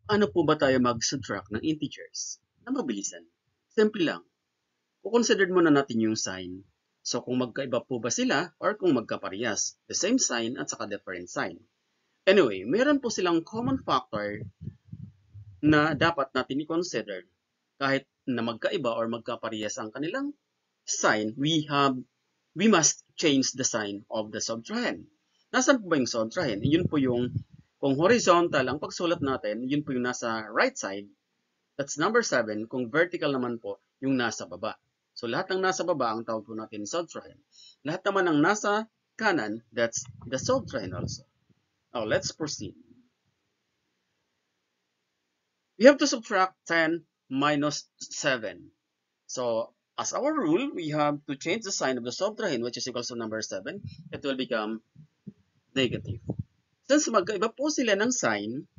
Ano po ba tayo mag-subtract ng integers na mabilisan? Simple lang. Consider muna natin yung sign. So kung magkaiba po ba sila or kung magkaparehas, the same sign at saka different sign. Anyway, meron po silang common factor na dapat natin i-consider. Kahit na magkaiba or magkaparehas ang kanilang sign, we must change the sign of the subtrahend. Nasaan po ba yung subtrahend? Yun po yung, kung horizontal ang pagsulat natin, yun po yung nasa right side. That's number 7. Kung vertical naman po, yung nasa baba. So lahat ng nasa baba ang tawag po natin subtrahend. Lahat naman ng nasa kanan, that's the subtrahend also. Now let's proceed. We have to subtract 10 minus 7. So as our rule, we have to change the sign of the subtrahend, which is equals to number 7. It will become negative. Since magkaiba po sila ng sign,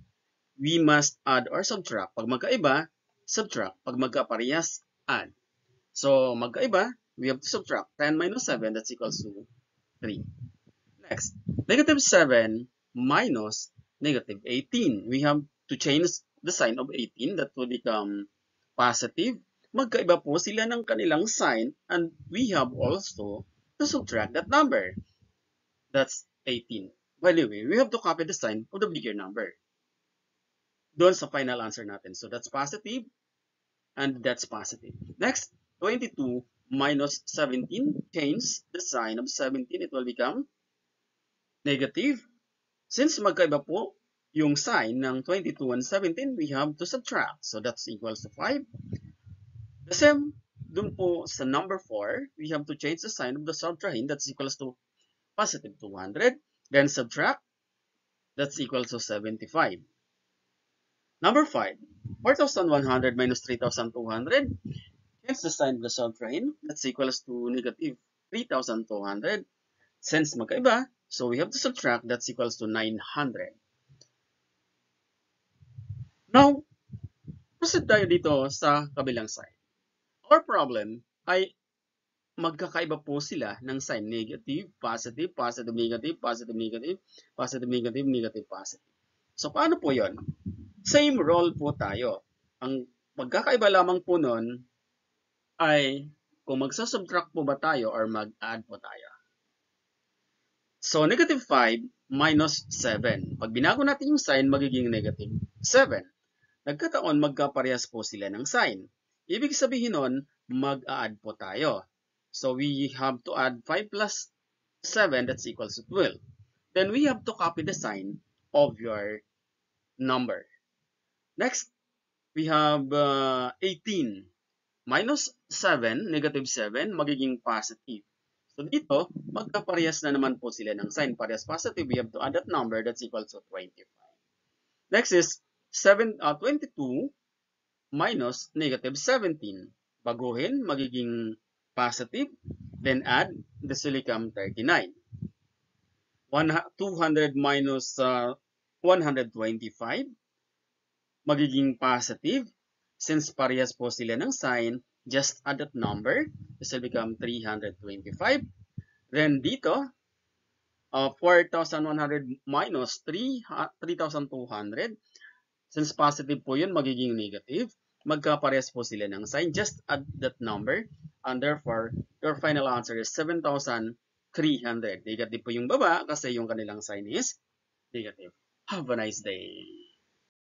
we must add or subtract. Pag magkaiba, subtract. Pag magkaparehas, add. So magkaiba, we have to subtract 10 minus 7, that's equals to 3. Next, negative 7 minus negative 18. We have to change the sign of 18. That will become positive. Magkaiba po sila ng kanilang sign and we have also to subtract that number. That's 18. By the way, we have to copy the sign of the bigger number doon sa final answer natin. So that's positive and that's positive. Next, 22 minus 17. Change the sign of 17. It will become negative. Since magkaiba po yung sign ng 22 and 17, we have to subtract. So that's equals to 5. The same dun po sa number 4, we have to change the sign of the subtrahend. That's equals to positive 200. Then subtract. That's equals to 75. Number 5, 4,100 minus 3,200. Hence the sign of the subtrahend. That's equals to negative 3,200. Since magkaiba, so we have to subtract. That's equals to 900. Now, proceed tayo dito sa kabilang side. Our problem ay magkakaiba po sila ng sign. Negative, positive, positive, negative, positive, negative, positive, negative, negative, positive. So, paano po yon? Same role po tayo. Ang magkakaiba lamang po nun ay kung magsasubtract po ba tayo or mag-add po tayo. So, negative 5 minus 7. Pag binago natin yung sign, magiging negative 7. Nagkataon, magkaparehas po sila ng sign. Ibig sabihin nun, mag-add po tayo. So, we have to add 5 plus 7, that's equals to 12. Then, we have to copy the sign of your number. Next, we have 18 minus 7, negative 7, magiging positive. So dito, magkaparehas na naman po sila ng sign. Parehas positive, we have to add that number, that's equal to 25. Next is 22 minus negative 17. Baguhin, magiging positive, then add, this will become 39. 200 minus 125, magiging positive. Since parehas po sila ng sign, just add that number. This will become 325. Then dito, 4,100 minus 3,200. Since positive po yun, magiging negative. Magkaparehas po sila ng sign. Just add that number. And therefore, your final answer is 7,300. Negative po yung baba kasi yung kanilang sign is negative. Have a nice day.